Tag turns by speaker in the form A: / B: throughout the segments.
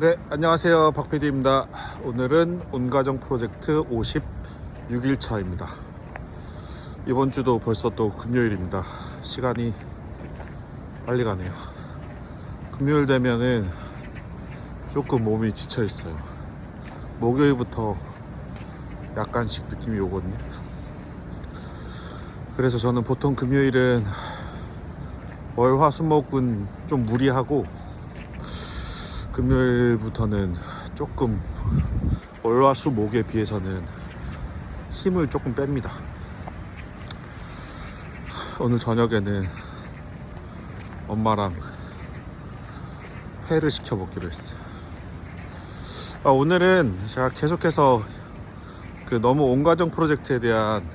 A: 네, 안녕하세요. 박PD입니다. 오늘은 온가정 프로젝트 56일차입니다. 이번 주도 벌써 또 금요일입니다. 시간이 빨리 가네요. 금요일 되면은 조금 몸이 지쳐 있어요. 목요일부터 약간씩 느낌이 오거든요. 그래서 저는 보통 금요일은 월, 화, 수, 목은 좀 무리하고 금요일부터는 조금 월화 수 목에 비해서는 힘을 조금 뺍니다. 오늘 저녁에는 엄마랑 회를 시켜 먹기로 했어요. 오늘은 제가 계속해서 너무 온가정 프로젝트에 대한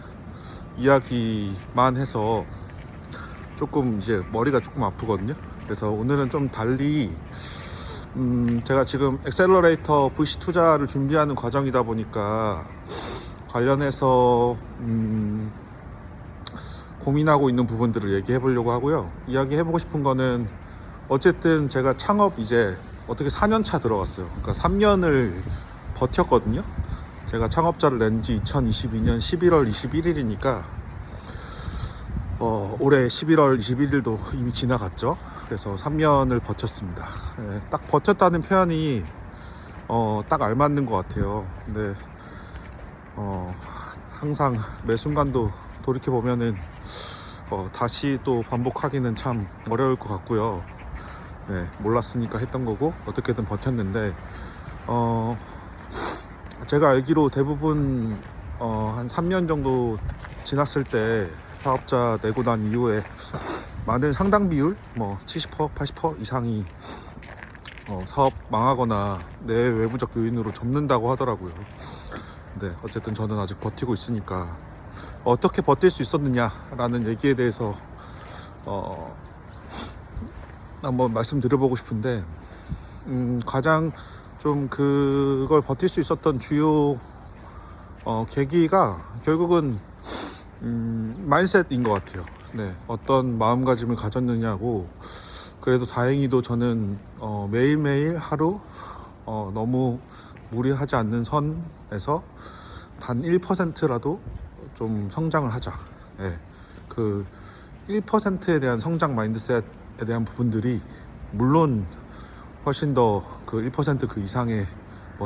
A: 이야기만 해서 조금 이제 머리가 조금 아프거든요. 그래서 오늘은 좀 달리 제가 지금 엑셀러레이터 VC 투자를 준비하는 과정이다 보니까 관련해서 고민하고 있는 부분들을 얘기해 보려고 하고요. 이야기해 보고 싶은 거는 어쨌든 제가 창업 이제 어떻게 4년차 들어갔어요. 그러니까 3년을 버텼거든요. 제가 창업자를 낸 지 2022년 11월 21일이니까 올해 11월 21일도 이미 지나갔죠. 그래서 3년을 버텼습니다. 네, 딱 버텼다는 표현이 딱 알맞는 것 같아요. 근데 항상 매 순간도 돌이켜 보면은 다시 또 반복하기는 참 어려울 것 같고요. 네, 몰랐으니까 했던 거고 어떻게든 버텼는데 제가 알기로 대부분 한 3년 정도 지났을 때 사업자 내고 난 이후에 많은 상당 비율 70% 80% 이상이 사업 망하거나 내 외부적 요인으로 접는다고 하더라고요. 근데 어쨌든 저는 아직 버티고 있으니까 어떻게 버틸 수 있었느냐라는 얘기에 대해서 한번 말씀드려보고 싶은데 가장 좀 그걸 버틸 수 있었던 주요 계기가 결국은 마인셋인 것 같아요. 네, 어떤 마음가짐을 가졌느냐고. 그래도 다행히도 저는 매일매일 하루 너무 무리하지 않는 선에서 단 1%라도 좀 성장을 하자. 네, 그 1%에 대한 성장 마인드셋에 대한 부분들이 물론 훨씬 더 그 1% 그 이상의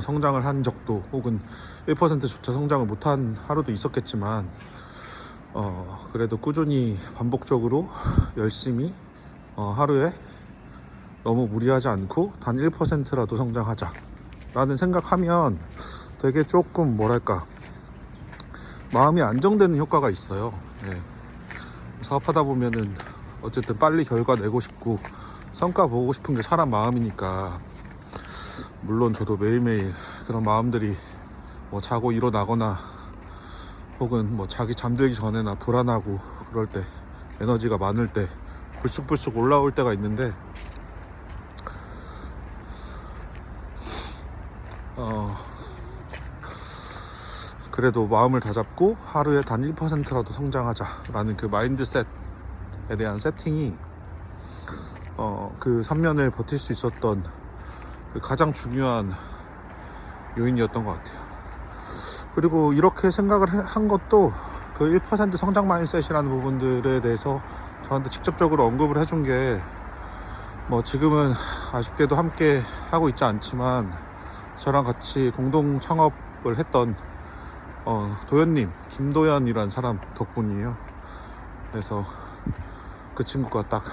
A: 성장을 한 적도 혹은 1%조차 성장을 못한 하루도 있었겠지만 그래도 꾸준히 반복적으로 열심히 하루에 너무 무리하지 않고 단 1%라도 성장하자 라는 생각하면 되게 조금 뭐랄까 마음이 안정되는 효과가 있어요. 네. 사업하다 보면은 어쨌든 빨리 결과 내고 싶고 성과 보고 싶은 게 사람 마음이니까 물론 저도 매일매일 그런 마음들이 자고 일어나거나 혹은 자기 잠들기 전에나 불안하고 그럴 때 에너지가 많을 때 불쑥불쑥 올라올 때가 있는데 그래도 마음을 다잡고 하루에 단 1%라도 성장하자 라는 그 마인드셋에 대한 세팅이 그 3년을 버틸 수 있었던 그 가장 중요한 요인이었던 것 같아요. 그리고 이렇게 생각을 한 것도 그 1% 성장 마인드셋이라는 부분들에 대해서 저한테 직접적으로 언급을 해준 게 지금은 아쉽게도 함께 하고 있지 않지만 저랑 같이 공동 창업을 했던 도현님, 김도현이라는 사람 덕분이에요. 그래서 그 친구가 딱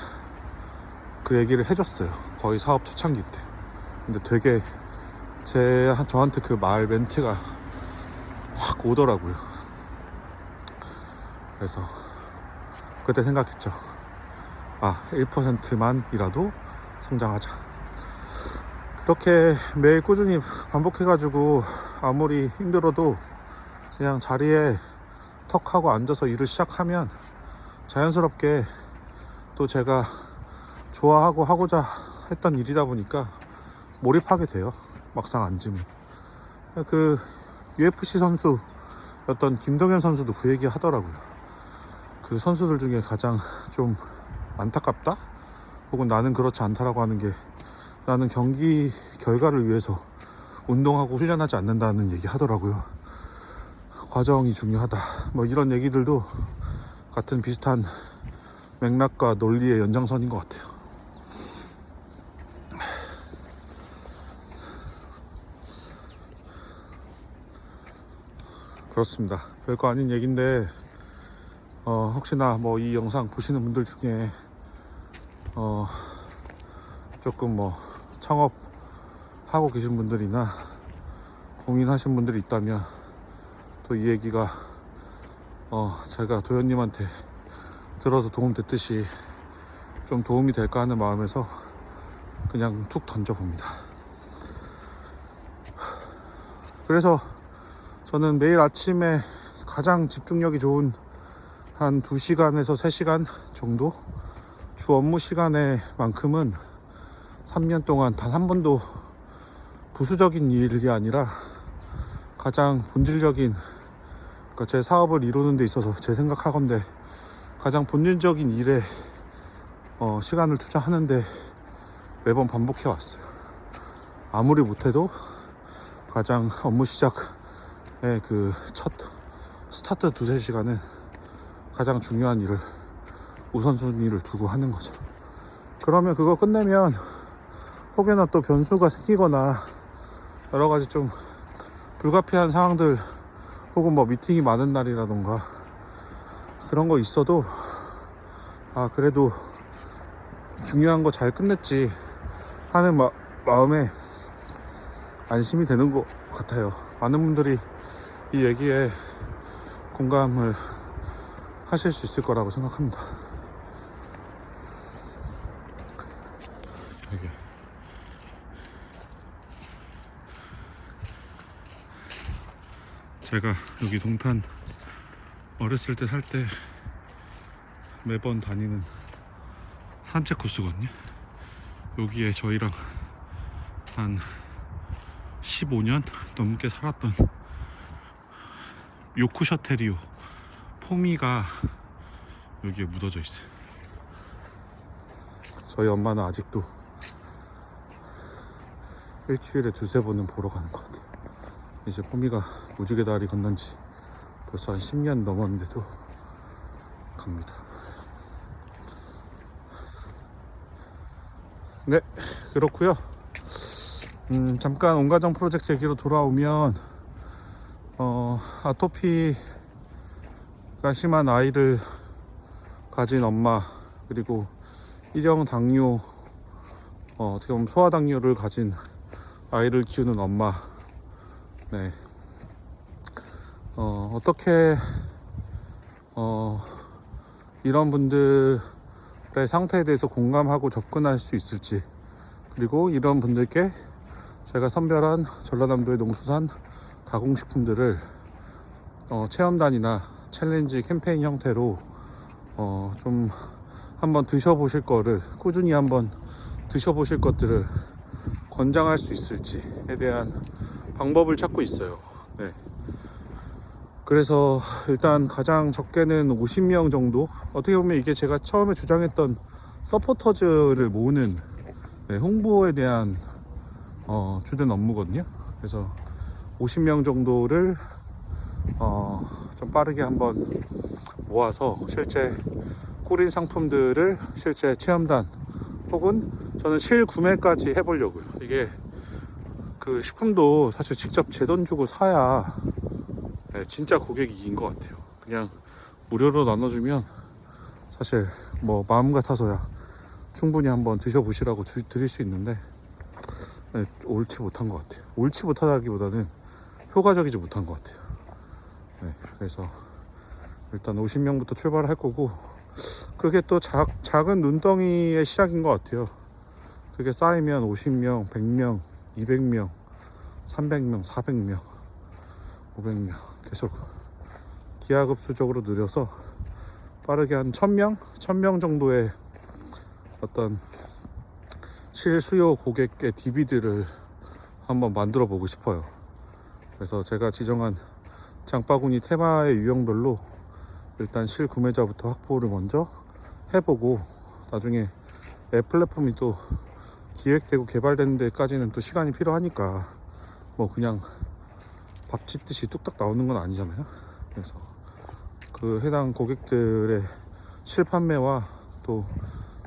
A: 그 얘기를 해줬어요. 거의 사업 초창기 때. 근데 되게 저한테 그 말 멘트가 확 오더라고요. 그래서 그때 생각했죠. 1%만이라도 성장하자. 그렇게 매일 꾸준히 반복해가지고 아무리 힘들어도 그냥 자리에 턱 하고 앉아서 일을 시작하면 자연스럽게 또 제가 좋아하고 하고자 했던 일이다 보니까 몰입하게 돼요. 막상 앉으면. 그 UFC 선수였던 김동현 선수도 그 얘기 하더라고요. 그 선수들 중에 가장 좀 안타깝다? 혹은 나는 그렇지 않다라고 하는 게 나는 경기 결과를 위해서 운동하고 훈련하지 않는다는 얘기 하더라고요. 과정이 중요하다. 뭐 이런 얘기들도 같은 비슷한 맥락과 논리의 연장선인 것 같아요. 그렇습니다. 별거 아닌 얘기인데 혹시나 뭐 이 영상 보시는 분들 중에 조금 뭐 창업하고 계신 분들이나 고민하신 분들이 있다면 또 이 얘기가 제가 도현님한테 들어서 도움 됐듯이 좀 도움이 될까 하는 마음에서 그냥 툭 던져봅니다. 그래서 저는 매일 아침에 가장 집중력이 좋은 한 2시간에서 3시간 정도 주 업무 시간에만큼은 3년 동안 단 한 번도 부수적인 일이 아니라 가장 본질적인, 그러니까 제 사업을 이루는 데 있어서 제 생각하건대 가장 본질적인 일에 시간을 투자하는데 매번 반복해 왔어요. 아무리 못해도 가장 업무 시작의 그 첫 스타트 2-3시간은 가장 중요한 일을 우선순위를 두고 하는 거죠. 그러면 그거 끝내면 혹여나 또 변수가 생기거나 여러 가지 좀 불가피한 상황들 혹은 뭐 미팅이 많은 날이라던가 그런 거 있어도 그래도 중요한 거 잘 끝냈지 하는 마음에 안심이 되는 것 같아요. 많은 분들이 이 얘기에 공감을 하실 수 있을 거라고 생각합니다. 여기 제가 여기 동탄 어렸을 때 살 때 매번 다니는 산책 코스거든요. 여기에 저희랑 한 15년 넘게 살았던 요크셔 테리오 포미가 여기에 묻어져 있어요. 저희 엄마는 아직도 일주일에 2-3번은 보러 가는 것 같아요. 이제 포미가 무지개 다리 건넌 지 벌써 한 10년 넘었는데도 갑니다. 네, 그렇고요. 잠깐 온가정 프로젝트 얘기로 돌아오면 아토피가 심한 아이를 가진 엄마, 그리고 일형 당뇨, 어떻게 보면 소아당뇨를 가진 아이를 키우는 엄마, 네, 어떻게 이런 분들의 상태에 대해서 공감하고 접근할 수 있을지, 그리고 이런 분들께 제가 선별한 전라남도의 농수산 가공식품들을 체험단이나 챌린지 캠페인 형태로 좀 한번 드셔보실 거를, 꾸준히 한번 드셔보실 것들을 권장할 수 있을지에 대한 방법을 찾고 있어요. 네. 그래서 일단 가장 적게는 50명 정도, 어떻게 보면 이게 제가 처음에 주장했던 서포터즈를 모으는 홍보에 대한 주된 업무거든요. 그래서 50명 정도를 좀 빠르게 한번 모아서 실제 꿀인 상품들을 실제 체험단 혹은 저는 실구매까지 해보려고요. 이게 그 식품도 사실 직접 제 돈 주고 사야 진짜 고객인 것 같아요. 그냥 무료로 나눠주면 사실 뭐 마음 같아서야 충분히 한번 드셔보시라고 드릴 수 있는데 옳지 못한 것 같아요. 옳지 못하다기보다는 효과적이지 못한 것 같아요. 네, 그래서 일단 50명부터 출발할 거고, 그게 또 작은 눈덩이의 시작인 것 같아요. 그게 쌓이면 50명, 100명, 200명, 300명, 400명, 500명 계속 기하급수적으로 늘려서 빠르게 한 1000명 정도의 어떤 실수요 고객의 DVD를 한번 만들어 보고 싶어요. 그래서 제가 지정한 장바구니 테마의 유형별로 일단 실구매자부터 확보를 먼저 해보고, 나중에 앱 플랫폼이 또 기획되고 개발되는 데까지는 또 시간이 필요하니까 뭐 그냥 밥 짓듯이 뚝딱 나오는 건 아니잖아요. 그래서 그 해당 고객들의 실판매와 또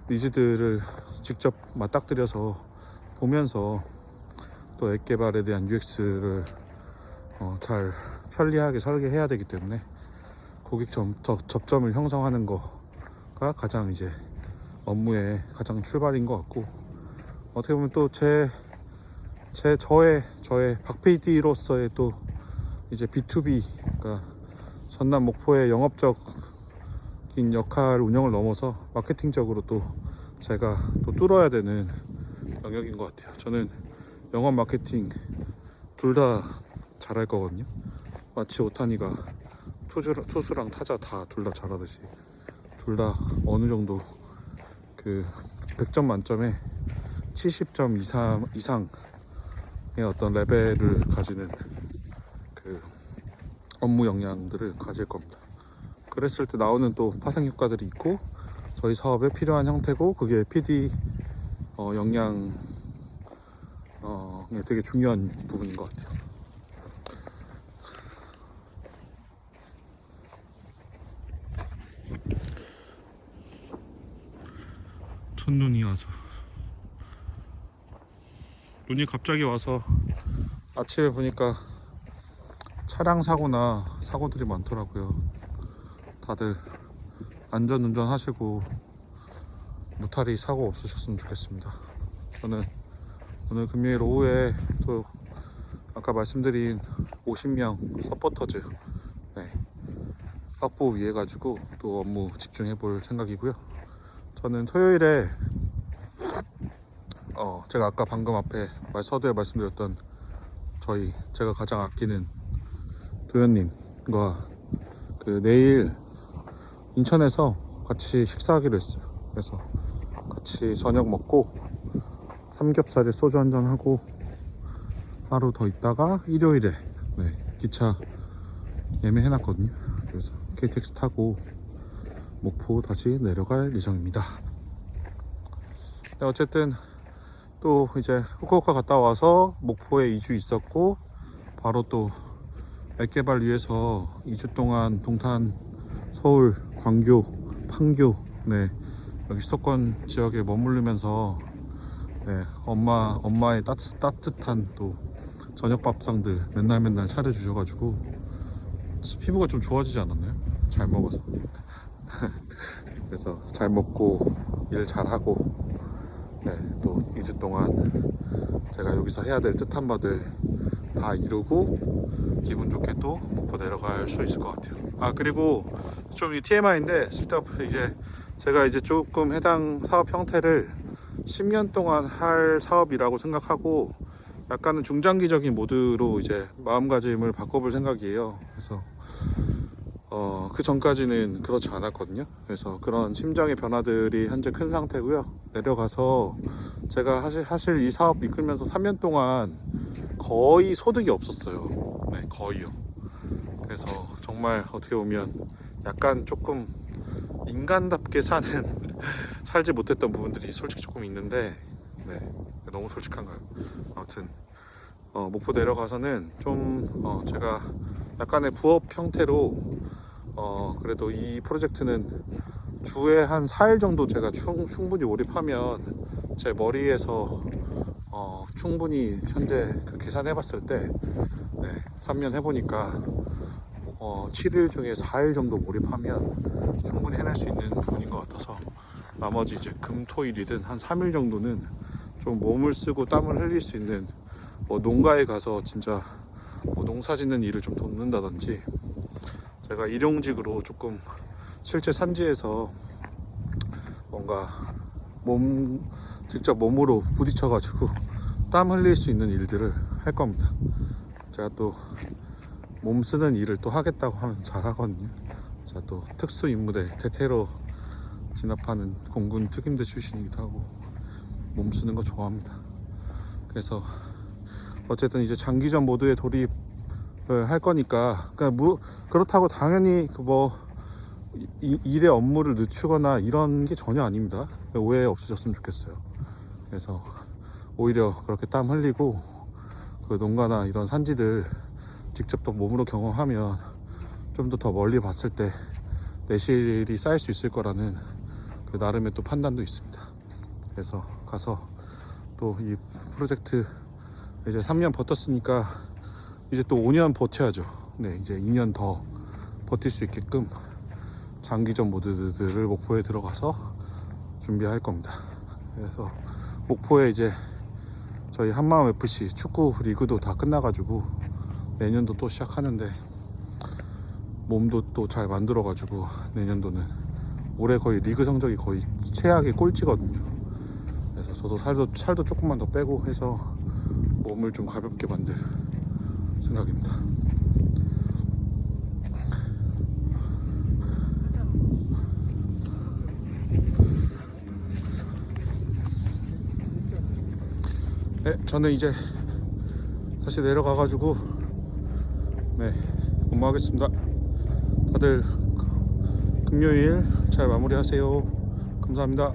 A: 니즈들을 직접 맞닥뜨려서 보면서 또 앱 개발에 대한 UX를 잘 편리하게 설계해야 되기 때문에 고객 접점을 형성하는 거가 가장 이제 업무의 가장 출발인 것 같고, 어떻게 보면 또 저의 박PD로서의 또 이제 B2B, 그러니까 전남 목포의 영업적인 역할 운영을 넘어서 마케팅적으로 또 제가 또 뚫어야 되는 영역인 것 같아요. 저는 영업 마케팅 둘 다 잘할 거거든요. 마치 오타니가 투수랑 타자 다 둘 다 잘하듯이 둘 다 어느 정도 그 100점 만점에 70점 이상의 어떤 레벨을 가지는 그 업무 역량들을 가질 겁니다. 그랬을 때 나오는 또 파생 효과들이 있고 저희 사업에 필요한 형태고, 그게 PD 역량에 되게 중요한 부분인 것 같아요. 첫눈이 와서, 눈이 갑자기 와서 아침에 보니까 차량 사고나 사고들이 많더라고요. 다들 안전운전 하시고 무탈이 사고 없으셨으면 좋겠습니다. 저는 오늘 금요일 오후에 또 아까 말씀드린 50명 서포터즈 확보 위해 가지고 또 업무 집중해 볼 생각이고요. 저는 토요일에 제가 아까 방금 앞에 서두에 말씀드렸던 제가 가장 아끼는 도현님과 내일 인천에서 같이 식사하기로 했어요. 그래서 같이 저녁 먹고 삼겹살에 소주 한잔 하고 하루 더 있다가 일요일에 기차 예매해놨거든요. 그래서 KTX 타고 목포 다시 내려갈 예정입니다. 어쨌든 또 이제 후쿠오카 갔다 와서 목포에 2주 있었고, 바로 또 앱 개발 위해서 2주 동안 동탄, 서울, 광교, 판교 여기 수도권 지역에 머무르면서 엄마의 따뜻한 또 저녁 밥상들 맨날 차려주셔가지고 피부가 좀 좋아지지 않았나요? 잘 먹어서. 그래서 잘 먹고 일 잘하고 또 2주 동안 제가 여기서 해야 될 뜻한 바들 다 이루고 기분 좋게 또 목포 내려갈 수 있을 것 같아요. 그리고 좀 TMI인데 제가 이제 조금 해당 사업 형태를 10년 동안 할 사업이라고 생각하고 약간은 중장기적인 모드로 이제 마음가짐을 바꿔볼 생각이에요. 그래서 그 전까지는 그렇지 않았거든요. 그래서 그런 심정의 변화들이 현재 큰 상태고요. 내려가서 제가 사실 이 사업 이끌면서 3년 동안 거의 소득이 없었어요. 거의요. 그래서 정말 어떻게 보면 약간 조금 인간답게 살지 못했던 부분들이 솔직히 조금 있는데 너무 솔직한가요? 아무튼 목포 내려가서는 좀 제가 약간의 부업 형태로 그래도 이 프로젝트는 주에 한 4일 정도 제가 충분히 몰입하면 제 머리에서 충분히 현재 계산해 봤을 때 3년 해보니까 7일 중에 4일 정도 몰입하면 충분히 해낼 수 있는 부분인 것 같아서, 나머지 이제 금, 토, 일이든 한 3일 정도는 좀 몸을 쓰고 땀을 흘릴 수 있는 농가에 가서 진짜 농사 짓는 일을 좀 돕는다든지, 제가 일용직으로 조금 실제 산지에서 뭔가 직접 몸으로 부딪혀 가지고 땀 흘릴 수 있는 일들을 할 겁니다. 제가 또 몸 쓰는 일을 또 하겠다고 하면 잘 하거든요. 제가 또 특수 임무대 대테러 진압하는 공군 특임대 출신이기도 하고 몸 쓰는 거 좋아합니다. 그래서 어쨌든 이제 장기전 모드에 돌입을 할 거니까, 그렇다고 당연히 일의 업무를 늦추거나 이런 게 전혀 아닙니다. 오해 없으셨으면 좋겠어요. 그래서 오히려 그렇게 땀 흘리고 그 농가나 이런 산지들 직접 또 몸으로 경험하면 좀 더 멀리 봤을 때 내실이 쌓일 수 있을 거라는 그 나름의 또 판단도 있습니다. 그래서 가서 또 이 프로젝트 이제 3년 버텼으니까 이제 또 5년 버텨야죠. 네, 이제 2년 더 버틸 수 있게끔 장기전 모드들을 목포에 들어가서 준비할 겁니다. 그래서 목포에 이제 저희 한마음FC 축구 리그도 다 끝나가지고 내년도 또 시작하는데 몸도 또 잘 만들어가지고 내년도는 올해 거의 리그 성적이 거의 최악의 꼴찌거든요. 그래서 저도 살도 조금만 더 빼고 해서 몸을 좀 가볍게 만들 생각입니다. 네, 저는 이제 다시 내려가가지고 네, 근무하겠습니다. 다들 금요일 잘 마무리하세요. 감사합니다.